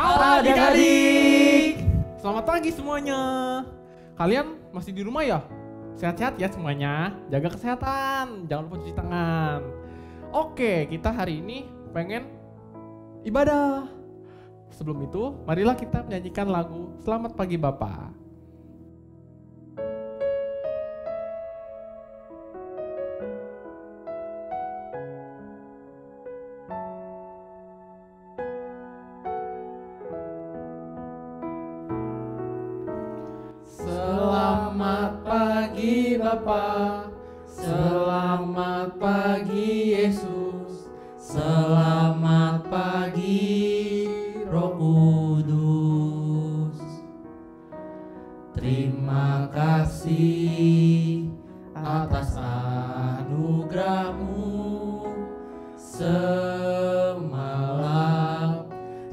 Halo adik-adik. Selamat pagi semuanya. Kalian masih di rumah ya? Sehat-sehat ya semuanya. Jaga kesehatan, jangan lupa cuci tangan. Oke, kita hari ini pengen ibadah. Sebelum itu, marilah kita menyanyikan lagu Selamat Pagi Bapa. Selamat pagi Bapa, selamat pagi Yesus, selamat pagi Roh Kudus. Terima kasih atas anugerah-Mu, semalam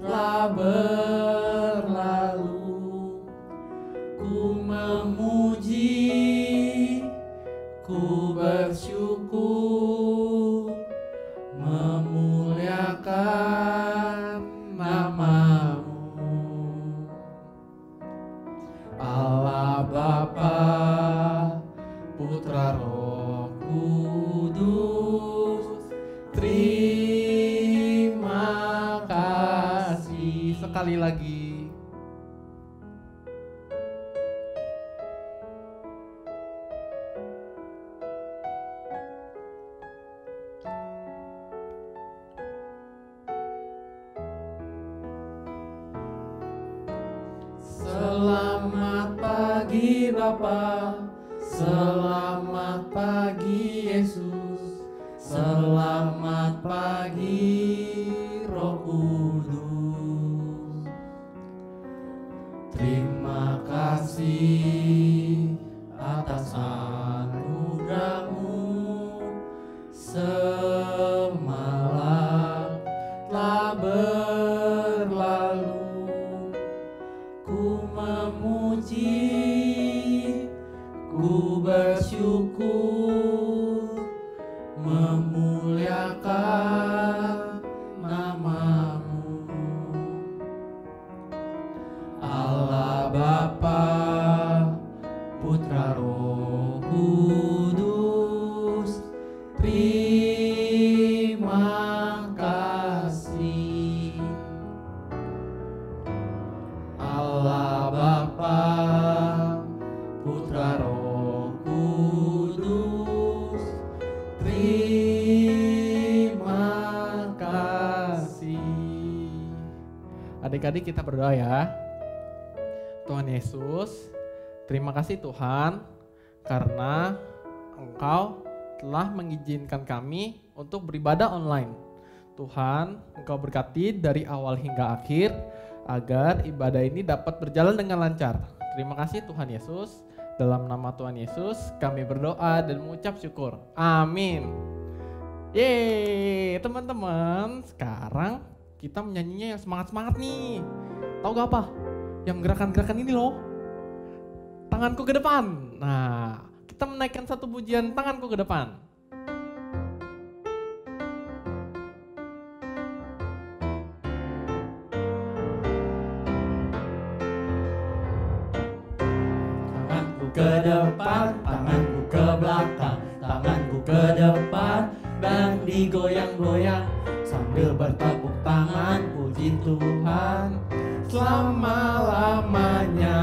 telah berlalu. Ku memuji, ku bersyukur, memuliakan nama-Mu. Allah Bapa, Putra Roh Kudus, terima kasih. Sekali lagi. Selamat pagi Bapa, selamat pagi Yesus, selamat pagi Roh Kudus. Terima kasih atas anugerah-Mu, semalam telah berlalu. Ku memuji, ku bersyukur, memuliakan nama-Mu. Allah Bapa, Putra Roh Kudus, terima kasih. Allah Bapa, Putra Roh Kudus, terima kasih. Adik-adik kita berdoa ya. Tuhan Yesus, terima kasih Tuhan karena Engkau telah mengizinkan kami untuk beribadah online. Tuhan, Engkau berkati dari awal hingga akhir agar ibadah ini dapat berjalan dengan lancar. Terima kasih Tuhan Yesus. Dalam nama Tuhan Yesus kami berdoa dan mengucap syukur. Amin. Yeay, teman-teman, sekarang kita menyanyinya yang semangat-semangat nih. Tahu gak apa? Yang gerakan-gerakan ini loh. Tanganku ke depan. Nah, kita menaikkan satu pujian tanganku ke depan. Ke depan, tanganku ke belakang, tanganku ke depan dan digoyang-goyang sambil bertepuk tangan puji Tuhan selama-lamanya.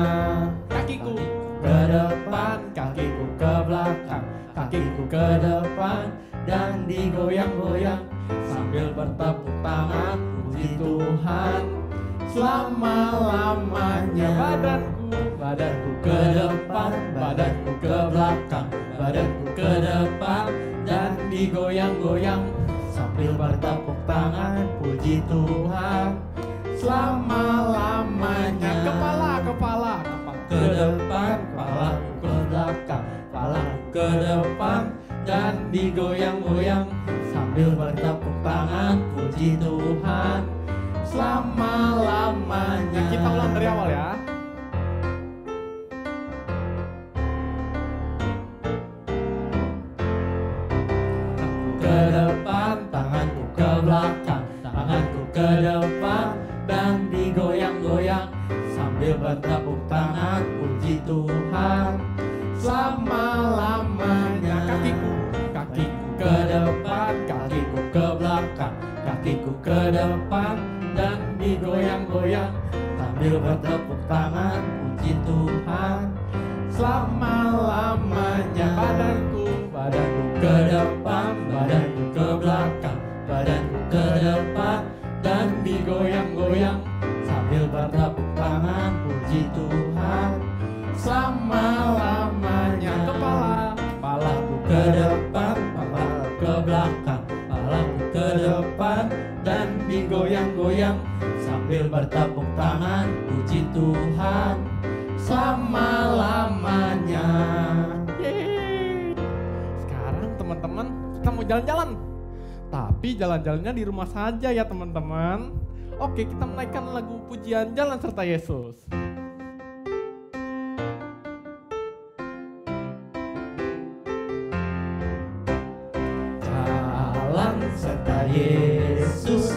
Kakiku ke depan, kakiku ke belakang, kakiku ke depan dan digoyang-goyang sambil bertepuk tangan puji Tuhan selama-lamanya. Badanku ke depan, badanku ke belakang, badanku ke depan dan digoyang-goyang sambil bertepuk tangan puji Tuhan selama-lamanya. Kepala ke depan, kepalaku ke belakang, kepalaku ke depan dan digoyang-goyang sambil bertepuk tangan puji Tuhan selama-lamanya. Kita ulang dari awal ya. Ke depan, tanganku ke belakang, tanganku ke depan dan digoyang ke depan dan digoyang-goyang sambil bertepuk tangan puji Tuhan selama-lamanya. Badanku ke depan, badanku ke belakang, badanku ke depan dan digoyang-goyang sambil bertepuk tangan puji Tuhan selama-lamanya. Kepalaku ke depan, kepalaku ke belakang, kepalaku ke depan dan digoyang-goyang sambil bertepuk tangan puji Tuhan selama-lamanya. Sekarang teman-teman kita mau jalan-jalan. Tapi jalan-jalannya di rumah saja ya teman-teman. Oke, kita menaikkan lagu pujian Jalan Serta Yesus. Jalan serta Yesus,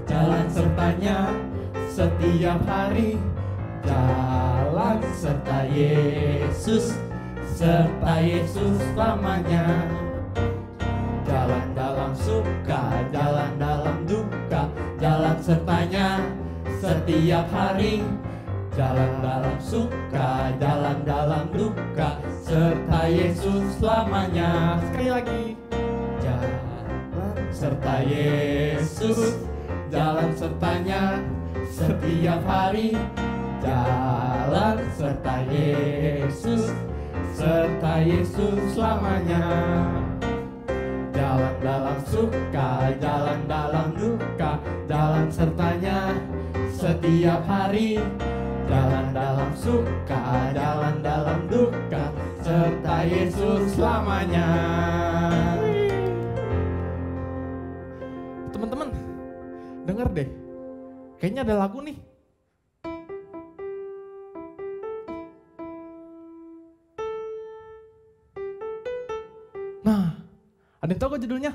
jalan sertanya setiap hari. Jalan serta Yesus, serta Yesus selamanya. Jalan dalam suka, jalan dalam duka, jalan sertanya setiap hari. Jalan dalam suka, jalan dalam duka, serta Yesus selamanya. Sekali lagi. Jalan serta Yesus, jalan sertanya setiap hari. Jalan serta Yesus, serta Yesus selamanya. Jalan dalam suka, jalan dalam duka, jalan sertanya setiap hari. Jalan dalam suka, jalan dalam duka, serta Yesus selamanya. Teman-teman, denger deh. Kayaknya ada lagu nih. Nah, ada yang tahu gak judulnya?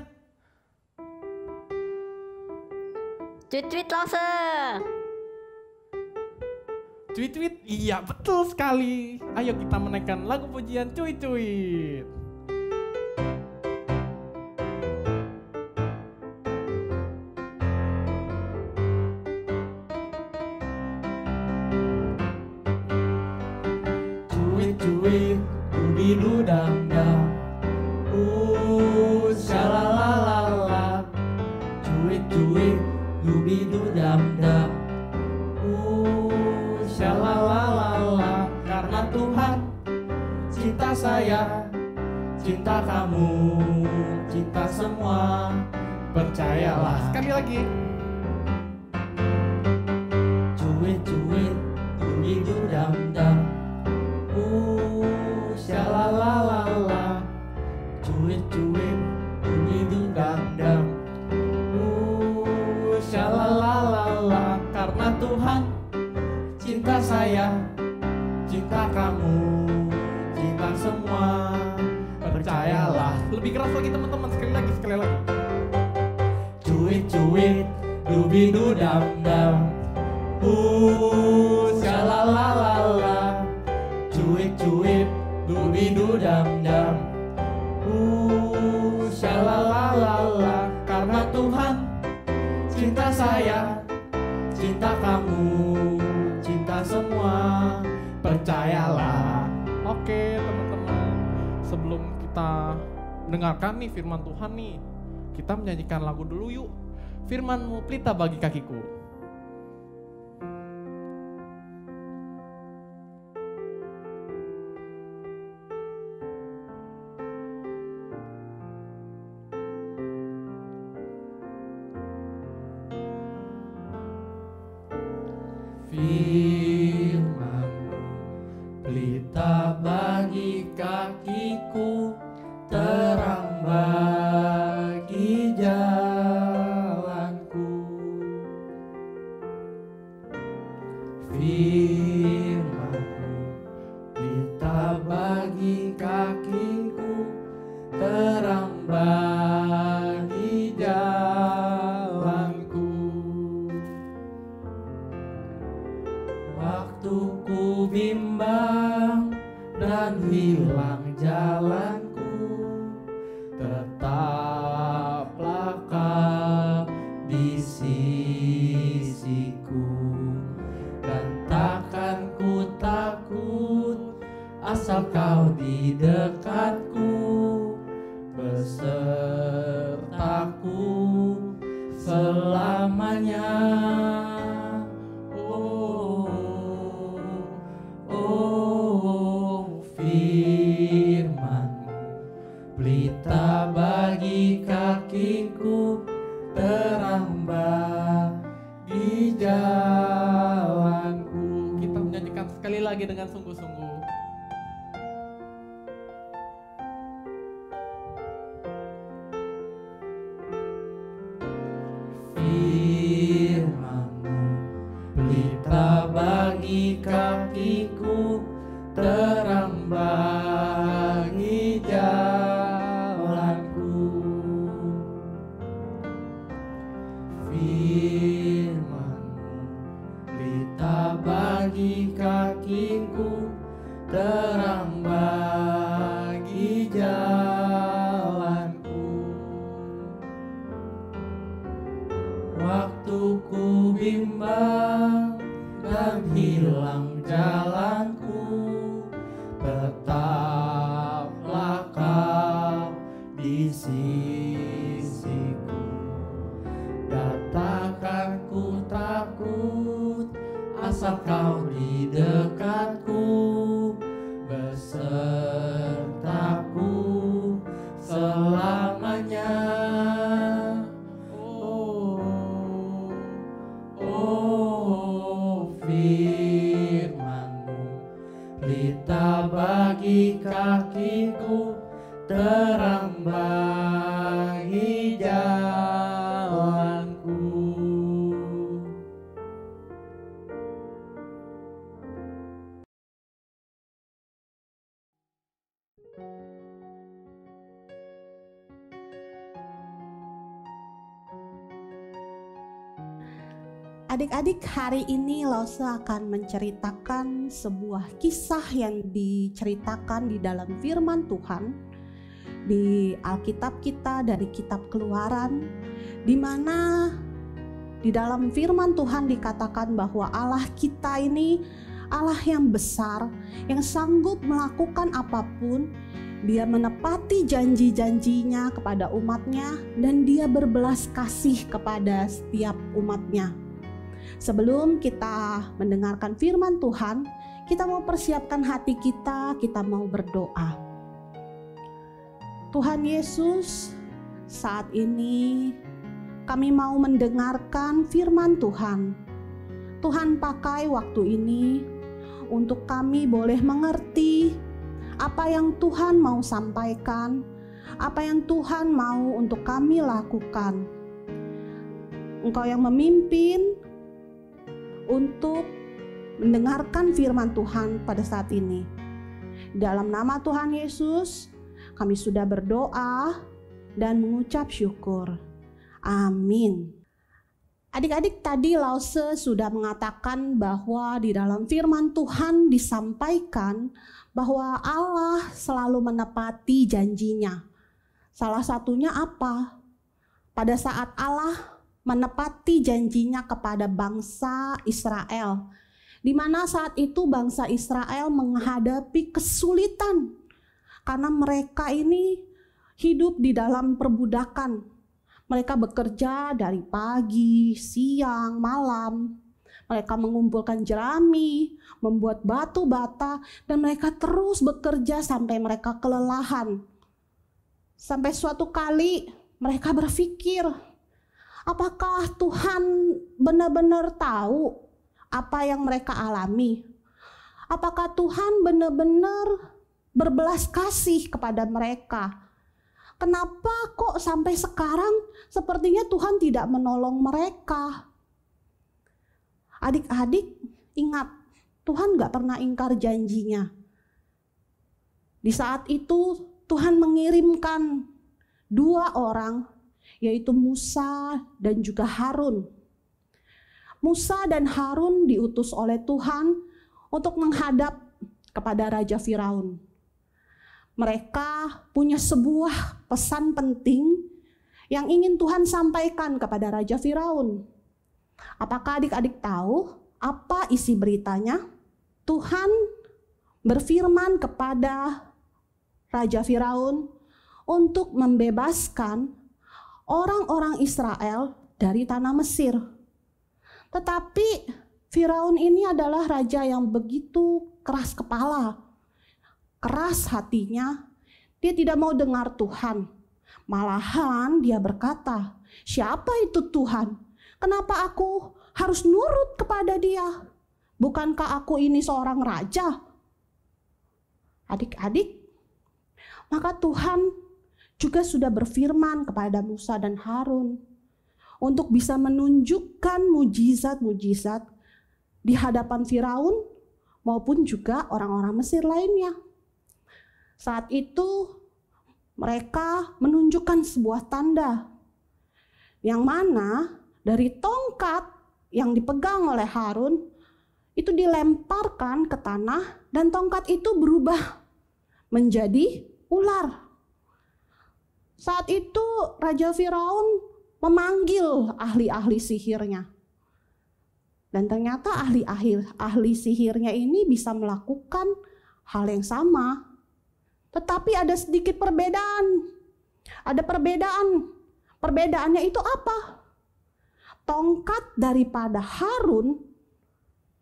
Tweet langsung. Cuit-cuit, iya betul sekali. Ayo kita menaikkan lagu pujian cuit-cuit. Cuit-cuit, dubi-du-dam-dam, syalalala. Cuit-cuit, dubi-du-dam-dam, syalalala. Karena Tuhan cinta saya, cinta kamu, cinta semua. Percayalah. Sekali lagi. Cuit-cuit, dubi-du-dam-dam, syalalala. Cuit-cuit, dubi-du-dam-dam, syalalala. Karena Tuhan cinta saya, cinta kamu, cinta semua. Percayalah. Lebih keras lagi teman-teman, sekali lagi. Cuit-cuit, dubi-du-dam-dam, syalalala. Cuit-cuit, dubi-du-dam-dam, syalalala. Karena Tuhan cinta saya, cinta kamu, cinta semua. Percayalah. Oke teman-teman, sebelum kita mendengarkan nih firman Tuhan nih, kita menyanyikan lagu dulu yuk. Firman-Mu pelita bagi kakiku. Firman-Mu pelita bagi kakiku, terang bagi jalanku. Firman-Mu pelita bagi kakiku, terang bagi jalanku. besertaku selamanya. Firman-Mu pelita bagi kakiku, terang bagi jalanku. Kita menyanyikan sekali lagi dengan sungguh-sungguh. Firman-Mu pelita bagi kakiku, terang bagi jalanku. Firman-Mu pelita bagi kakiku, terang bagi jalanku. Waktu ku bimbang dan hilang jalanku, tetaplah Kau di sisiku. Katakan ku takut, asal Kau di dekatku, besertaku selamanya. Firman-Mu pelita bagi kakiku, terang bagi jalanku. Adik-adik, hari ini Lause akan menceritakan sebuah kisah yang diceritakan di dalam firman Tuhan di Alkitab kita dari kitab Keluaran, di mana di dalam firman Tuhan dikatakan bahwa Allah kita ini Allah yang besar, yang sanggup melakukan apapun. Dia menepati janji-janjinya kepada umatnya, dan Dia berbelas kasih kepada setiap umatnya. Sebelum kita mendengarkan firman Tuhan, kita mau persiapkan hati kita mau berdoa. Tuhan Yesus, saat ini kami mau mendengarkan firman Tuhan. Tuhan pakai waktu ini untuk kami boleh mengerti apa yang Tuhan mau sampaikan, apa yang Tuhan mau untuk kami lakukan. Engkau yang memimpin untuk mendengarkan firman Tuhan pada saat ini. Dalam nama Tuhan Yesus, kami sudah berdoa dan mengucap syukur. Amin. Adik-adik, tadi Lause sudah mengatakan bahwa di dalam firman Tuhan disampaikan bahwa Allah selalu menepati janjinya. Salah satunya apa? Pada saat Allah menepati janjinya kepada bangsa Israel, di mana saat itu bangsa Israel menghadapi kesulitan karena mereka ini hidup di dalam perbudakan. Mereka bekerja dari pagi, siang, malam. Mereka mengumpulkan jerami, membuat batu bata, dan mereka terus bekerja sampai mereka kelelahan. Sampai suatu kali mereka berpikir, apakah Tuhan benar-benar tahu apa yang mereka alami? Apakah Tuhan benar-benar berbelas kasih kepada mereka? Kenapa kok sampai sekarang sepertinya Tuhan tidak menolong mereka? Adik-adik, ingat, Tuhan gak pernah ingkar janjinya. Di saat itu Tuhan mengirimkan 2 orang, yaitu Musa dan juga Harun. Musa dan Harun diutus oleh Tuhan untuk menghadap kepada Raja Firaun. Mereka punya sebuah pesan penting yang ingin Tuhan sampaikan kepada Raja Firaun. Apakah adik-adik tahu apa isi beritanya? Tuhan berfirman kepada Raja Firaun untuk membebaskan orang-orang Israel dari tanah Mesir. Tetapi Firaun ini adalah raja yang begitu keras kepala, keras hatinya. Dia tidak mau dengar Tuhan. Malahan dia berkata, "Siapa itu Tuhan? Kenapa aku harus nurut kepada dia? Bukankah aku ini seorang raja?" Adik-adik, maka Tuhan juga sudah berfirman kepada Musa dan Harun untuk bisa menunjukkan mujizat-mujizat di hadapan Firaun maupun juga orang-orang Mesir lainnya. Saat itu mereka menunjukkan sebuah tanda yang mana dari tongkat yang dipegang oleh Harun itu dilemparkan ke tanah dan tongkat itu berubah menjadi ular. Saat itu Raja Firaun memanggil ahli-ahli sihirnya. Dan ternyata ahli sihirnya ini bisa melakukan hal yang sama. Tetapi ada sedikit perbedaan. Ada perbedaan. Perbedaannya itu apa? Tongkat daripada Harun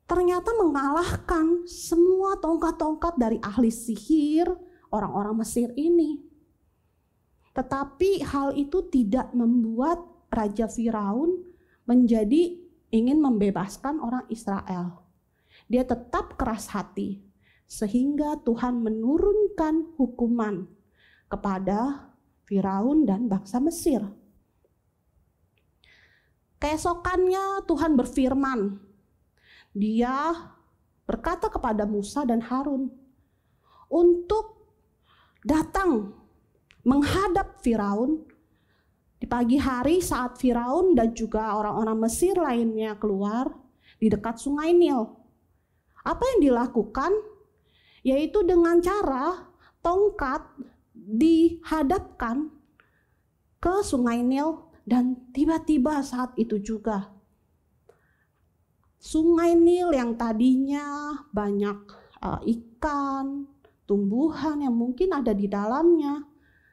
ternyata mengalahkan semua tongkat-tongkat dari ahli sihir orang-orang Mesir ini. Tetapi hal itu tidak membuat Raja Firaun menjadi ingin membebaskan orang Israel. Dia tetap keras hati. Sehingga Tuhan menurunkan hukuman kepada Firaun dan bangsa Mesir. Keesokannya Tuhan berfirman. Dia berkata kepada Musa dan Harun untuk datang menghadap Firaun di pagi hari saat Firaun dan juga orang-orang Mesir lainnya keluar di dekat sungai Nil. Apa yang dilakukan? Yaitu dengan cara tongkat dihadapkan ke sungai Nil dan tiba-tiba saat itu juga sungai Nil yang tadinya banyak ikan, tumbuhan yang mungkin ada di dalamnya,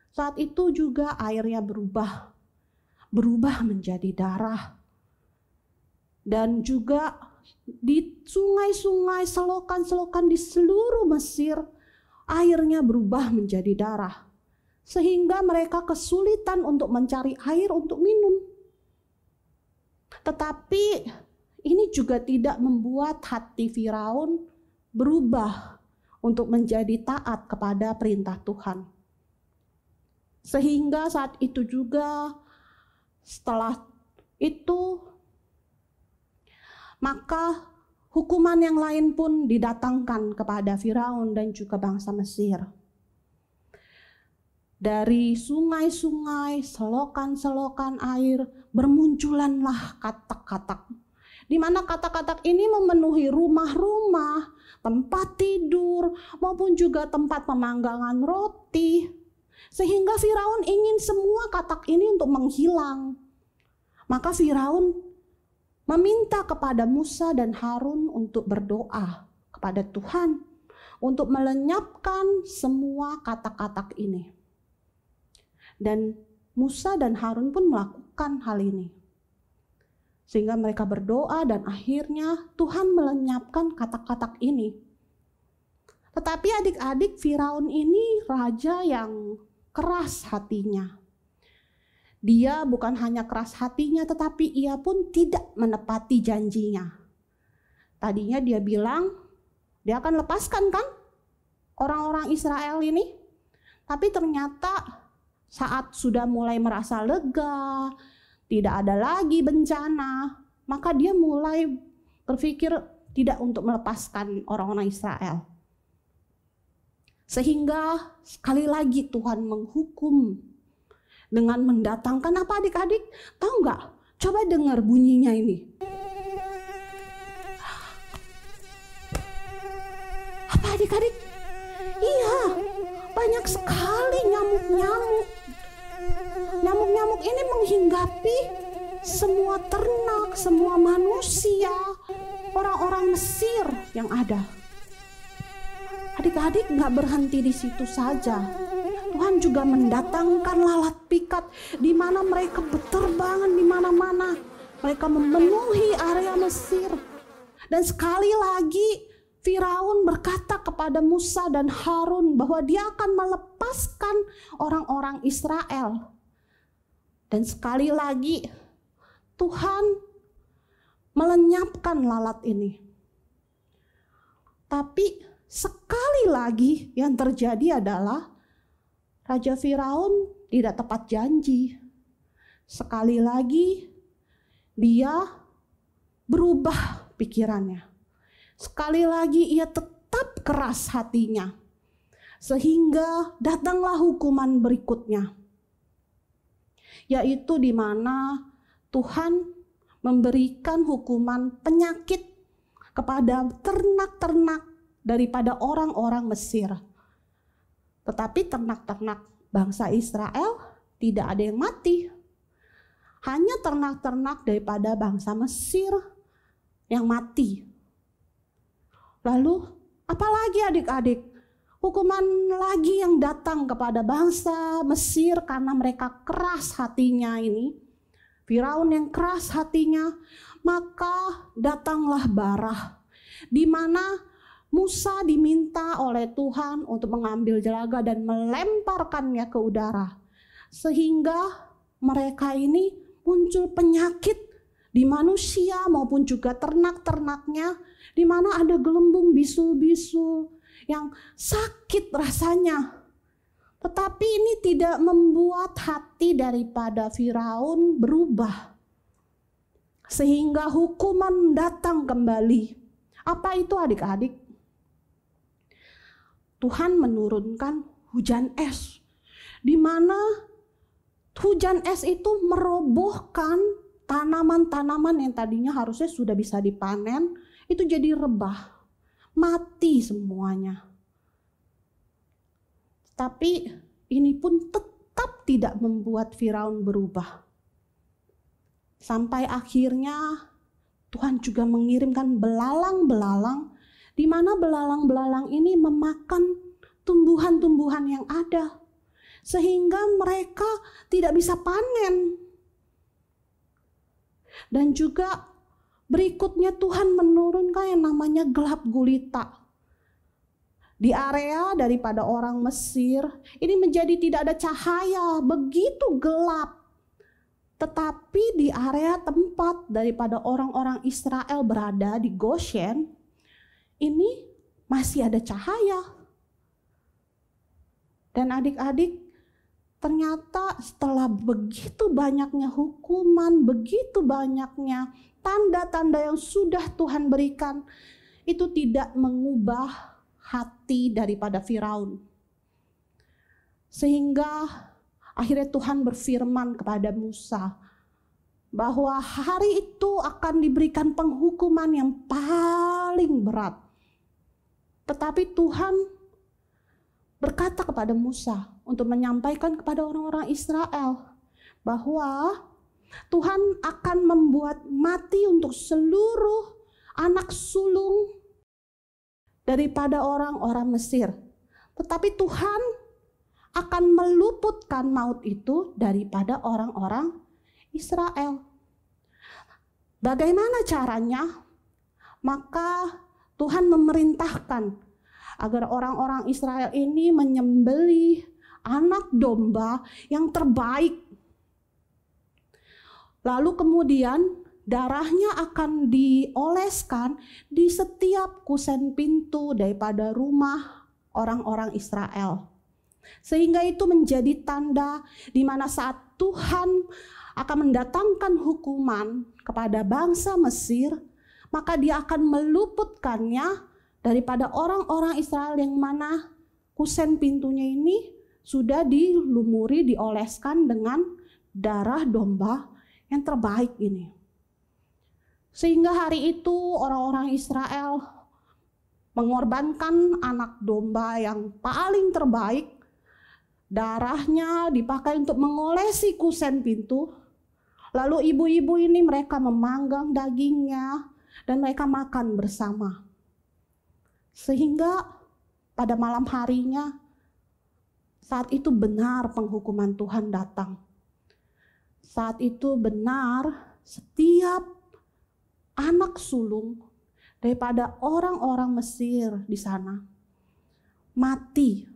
saat itu juga airnya berubah menjadi darah. Dan juga di sungai-sungai, selokan-selokan di seluruh Mesir, airnya berubah menjadi darah. Sehingga mereka kesulitan untuk mencari air untuk minum. Tetapi ini juga tidak membuat hati Firaun berubah untuk menjadi taat kepada perintah Tuhan. Sehingga saat itu juga setelah itu maka hukuman yang lain pun didatangkan kepada Firaun dan juga bangsa Mesir. Dari sungai-sungai, selokan-selokan air, bermunculanlah katak-katak. Di mana katak-katak ini memenuhi rumah-rumah, tempat tidur, maupun juga tempat pemanggangan roti. Sehingga Firaun ingin semua katak ini untuk menghilang. Maka Firaun meminta kepada Musa dan Harun untuk berdoa kepada Tuhan untuk melenyapkan semua katak-katak ini. Dan Musa dan Harun pun melakukan hal ini. Sehingga mereka berdoa dan akhirnya Tuhan melenyapkan katak-katak ini. Tetapi adik-adik, Firaun ini raja yang keras hatinya. Dia bukan hanya keras hatinya, tetapi ia pun tidak menepati janjinya. Tadinya dia bilang, dia akan lepaskan kan orang-orang Israel ini. Tapi ternyata saat sudah mulai merasa lega, tidak ada lagi bencana, maka dia mulai berpikir tidak untuk melepaskan orang-orang Israel. Sehingga sekali lagi Tuhan menghukum dengan mendatangkan apa adik-adik? Tahu nggak? Coba dengar bunyinya ini. Apa adik-adik? Iya, banyak sekali nyamuk-nyamuk. Nyamuk-nyamuk ini menghinggapi semua ternak, semua manusia, orang-orang Mesir yang ada. Adik-adik nggak berhenti di situ saja. Tuhan juga mendatangkan lalat pikat di mana mereka berterbangan di mana-mana. Mereka memenuhi area Mesir. Dan sekali lagi Firaun berkata kepada Musa dan Harun bahwa dia akan melepaskan orang-orang Israel. Dan sekali lagi Tuhan melenyapkan lalat ini. Tapi sekali lagi yang terjadi adalah Raja Firaun tidak tepat janji. Sekali lagi dia berubah pikirannya. Sekali lagi ia tetap keras hatinya. Sehingga datanglah hukuman berikutnya. Yaitu di mana Tuhan memberikan hukuman penyakit kepada ternak-ternak daripada orang-orang Mesir. Tetapi ternak-ternak bangsa Israel tidak ada yang mati. Hanya ternak-ternak daripada bangsa Mesir yang mati. Lalu apalagi adik-adik? Hukuman lagi yang datang kepada bangsa Mesir karena mereka keras hatinya ini. Firaun yang keras hatinya, maka datanglah bara, di mana Musa diminta oleh Tuhan untuk mengambil jelaga dan melemparkannya ke udara. Sehingga mereka ini muncul penyakit di manusia maupun juga ternak-ternaknya, di mana ada gelembung bisul-bisul yang sakit rasanya. Tetapi ini tidak membuat hati daripada Firaun berubah. Sehingga hukuman datang kembali. Apa itu adik-adik? Tuhan menurunkan hujan es. Di mana hujan es itu merobohkan tanaman-tanaman yang tadinya harusnya sudah bisa dipanen, itu jadi rebah, mati semuanya. Tapi ini pun tetap tidak membuat Firaun berubah. Sampai akhirnya Tuhan juga mengirimkan belalang-belalang, di mana belalang-belalang ini memakan tumbuhan-tumbuhan yang ada, sehingga mereka tidak bisa panen. Dan juga berikutnya Tuhan menurunkan yang namanya gelap gulita. Di area daripada orang Mesir ini menjadi tidak ada cahaya, begitu gelap. Tetapi di area tempat daripada orang-orang Israel berada di Goshen, ini masih ada cahaya. Dan adik-adik, ternyata setelah begitu banyaknya hukuman, begitu banyaknya tanda-tanda yang sudah Tuhan berikan, itu tidak mengubah hati daripada Firaun. Sehingga akhirnya Tuhan berfirman kepada Musa bahwa hari itu akan diberikan penghukuman yang paling berat. Tetapi Tuhan berkata kepada Musa untuk menyampaikan kepada orang-orang Israel bahwa Tuhan akan membuat mati untuk seluruh anak sulung daripada orang-orang Mesir. Tetapi Tuhan akan meluputkan maut itu daripada orang-orang Israel. Bagaimana caranya? Maka Tuhan memerintahkan agar orang-orang Israel ini menyembelih anak domba yang terbaik. Lalu kemudian darahnya akan dioleskan di setiap kusen pintu daripada rumah orang-orang Israel. Sehingga itu menjadi tanda di mana saat Tuhan akan mendatangkan hukuman kepada bangsa Mesir, maka dia akan meluputkannya daripada orang-orang Israel yang mana kusen pintunya ini sudah dilumuri, dioleskan dengan darah domba yang terbaik ini. Sehingga hari itu orang-orang Israel mengorbankan anak domba yang paling terbaik. Darahnya dipakai untuk mengolesi kusen pintu. Lalu ibu-ibu ini mereka memanggang dagingnya dan mereka makan bersama. Sehingga pada malam harinya Saat itu benar penghukuman Tuhan datang. Saat itu benar setiap anak sulung daripada orang-orang Mesir di sana mati.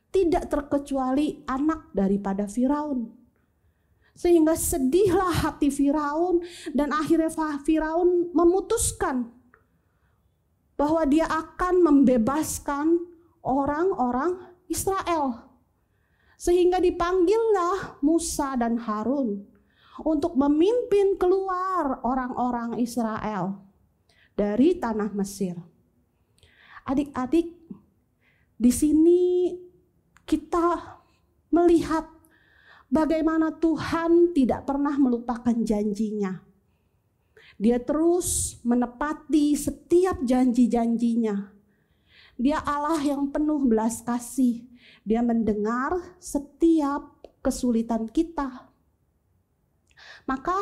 Tidak terkecuali anak daripada Firaun. Sehingga sedihlah hati Firaun dan akhirnya Firaun memutuskan bahwa dia akan membebaskan orang-orang Israel. Sehingga dipanggillah Musa dan Harun untuk memimpin keluar orang-orang Israel dari tanah Mesir. Adik-adik, di sini kita melihat bagaimana Tuhan tidak pernah melupakan janjinya. Dia terus menepati setiap janji-janjinya. Dia Allah yang penuh belas kasih. Dia mendengar setiap kesulitan kita. Maka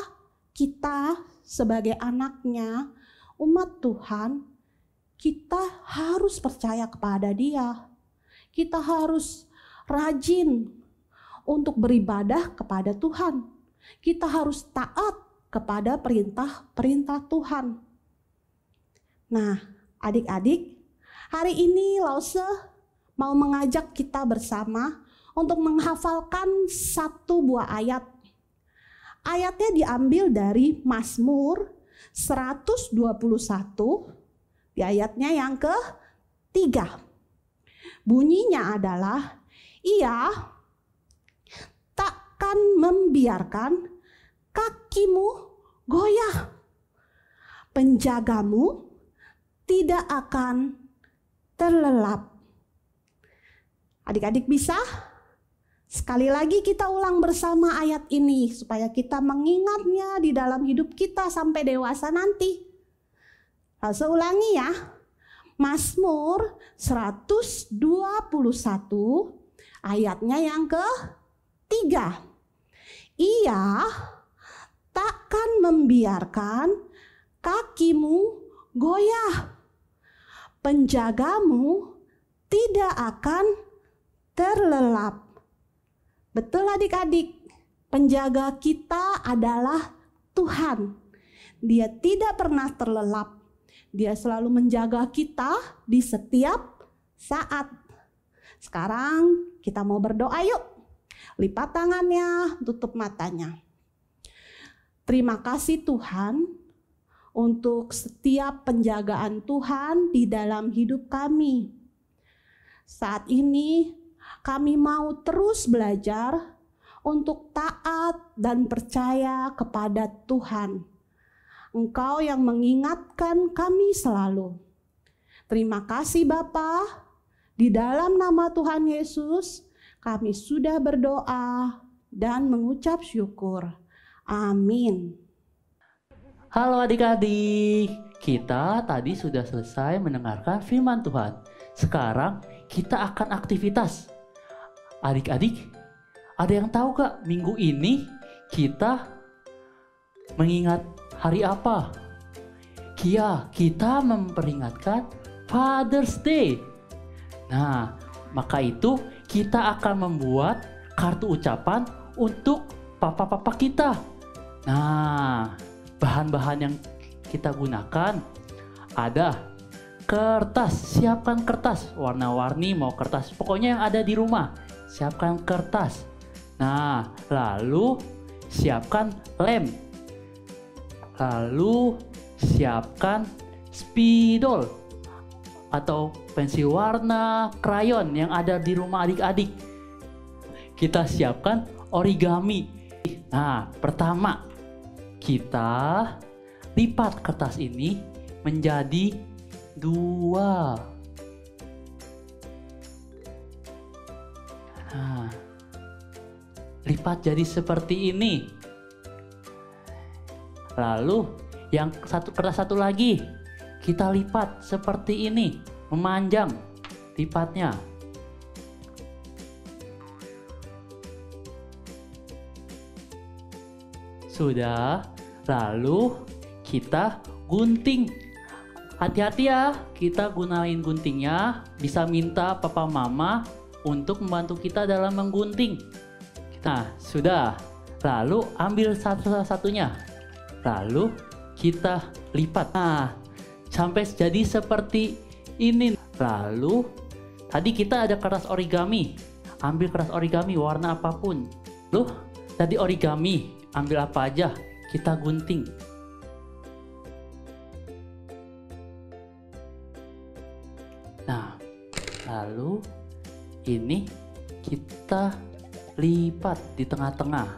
kita sebagai anaknya, umat Tuhan, kita harus percaya kepada Dia. Kita harus rajin untuk beribadah kepada Tuhan. Kita harus taat kepada perintah-perintah Tuhan. Nah, adik-adik, hari ini Lause mau mengajak kita bersama untuk menghafalkan satu buah ayat. Ayatnya diambil dari Mazmur 121, di ayatnya yang ke-3. Bunyinya adalah, Ia takkan membiarkan kakimu goyah. Penjagamu tidak akan terlelap. Adik-adik bisa? Sekali lagi kita ulang bersama ayat ini supaya kita mengingatnya di dalam hidup kita sampai dewasa nanti. Langsung ulangi ya. Mazmur 121 ayatnya yang ke-3. Ia takkan membiarkan kakimu goyah. Penjagamu tidak akan terlelap. Betul adik-adik, penjaga kita adalah Tuhan. Dia tidak pernah terlelap. Dia selalu menjaga kita di setiap saat. Sekarang kita mau berdoa yuk. Lipat tangannya, tutup matanya. Terima kasih Tuhan untuk setiap penjagaan Tuhan di dalam hidup kami. Saat ini kami mau terus belajar untuk taat dan percaya kepada Tuhan. Engkau yang mengingatkan kami selalu. Terima kasih Bapa. Di dalam nama Tuhan Yesus, kami sudah berdoa dan mengucap syukur. Amin. Halo adik-adik, kita tadi sudah selesai mendengarkan firman Tuhan. Sekarang kita akan aktivitas. Adik-adik, ada yang tahu gak minggu ini kita mengingat hari apa? Ya, kita memperingatkan Father's Day. Nah, maka itu kita akan membuat kartu ucapan untuk papa-papa kita. Nah, bahan-bahan yang kita gunakan ada kertas. Siapkan kertas warna-warni, mau kertas pokoknya yang ada di rumah. Siapkan kertas. Nah, lalu siapkan lem. Lalu siapkan spidol atau pensil warna, krayon yang ada di rumah adik-adik. Kita siapkan origami. Nah, pertama kita lipat kertas ini menjadi 2. Nah, lipat jadi seperti ini. Lalu yang kertas satu lagi kita lipat seperti ini, memanjang lipatnya. Sudah, lalu kita gunting. Hati-hati ya, kita gunain guntingnya. Bisa minta papa mama untuk membantu kita dalam menggunting. Nah, sudah. Lalu ambil satu-satunya. Lalu kita lipat. Nah, sampai jadi seperti ini. Lalu tadi kita ada kertas origami. Ambil kertas origami warna apapun. Loh, tadi origami, ambil apa aja, kita gunting. Nah, lalu ini kita lipat di tengah-tengah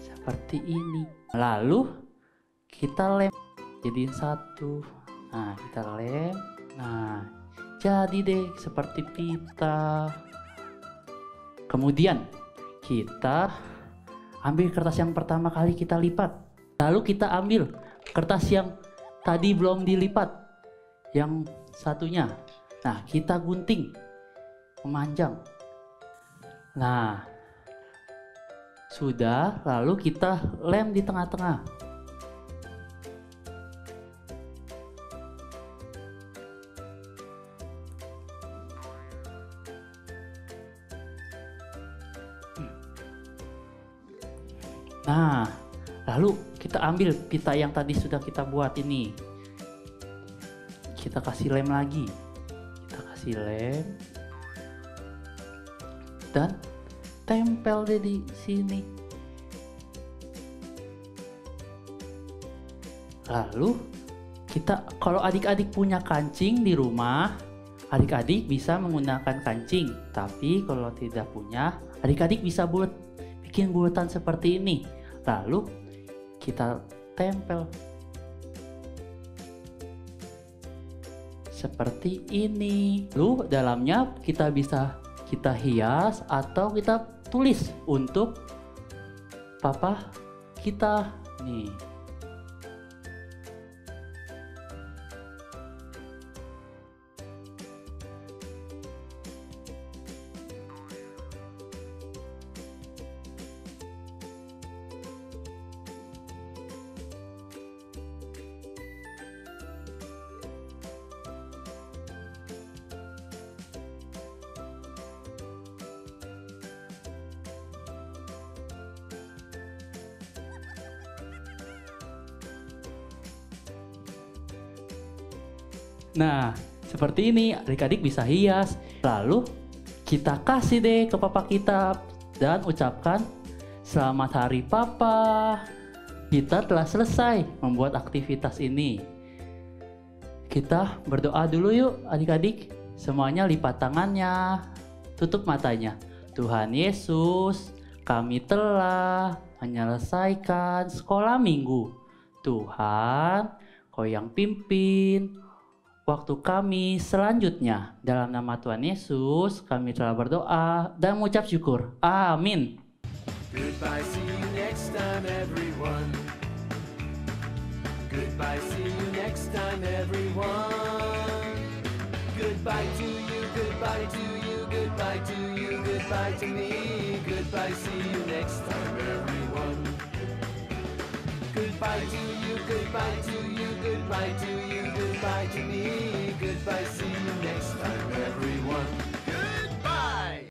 seperti ini. Lalu kita lem jadiin satu. Nah, kita lem. Nah, jadi deh seperti pita. Kemudian kita ambil kertas yang pertama kali kita lipat. Lalu kita ambil kertas yang tadi belum dilipat, yang satunya. Nah, kita gunting memanjang. Nah, sudah. Lalu kita lem di tengah-tengah. Nah, lalu kita ambil pita yang tadi sudah kita buat ini. Kita kasih lem lagi. Kita kasih lem. Dan tempel deh di sini. Lalu kita, kalau adik-adik punya kancing di rumah, adik-adik bisa menggunakan kancing. Tapi kalau tidak punya, adik-adik bisa bikin bulatan seperti ini. Lalu kita tempel seperti ini. Lalu dalamnya kita bisa kita hias atau kita tulis untuk papa kita nih. Nah, seperti ini adik-adik bisa hias. Lalu kita kasih deh ke papa kita dan ucapkan selamat hari papa. Kita telah selesai membuat aktivitas ini. Kita berdoa dulu yuk adik-adik. Semuanya lipat tangannya, tutup matanya. Tuhan Yesus, kami telah menyelesaikan sekolah minggu. Tuhan, Kau yang pimpin waktu kami selanjutnya. Dalam nama Tuhan Yesus, kami telah berdoa dan mengucap syukur. Amin. Goodbye, see you next time, everyone. Goodbye, see you next time, everyone. Goodbye to you, goodbye to you, goodbye to you, goodbye to me. Goodbye, see you next time, everyone. Goodbye to you, goodbye to you, goodbye to you, goodbye to me. Goodbye, see you next time, everyone.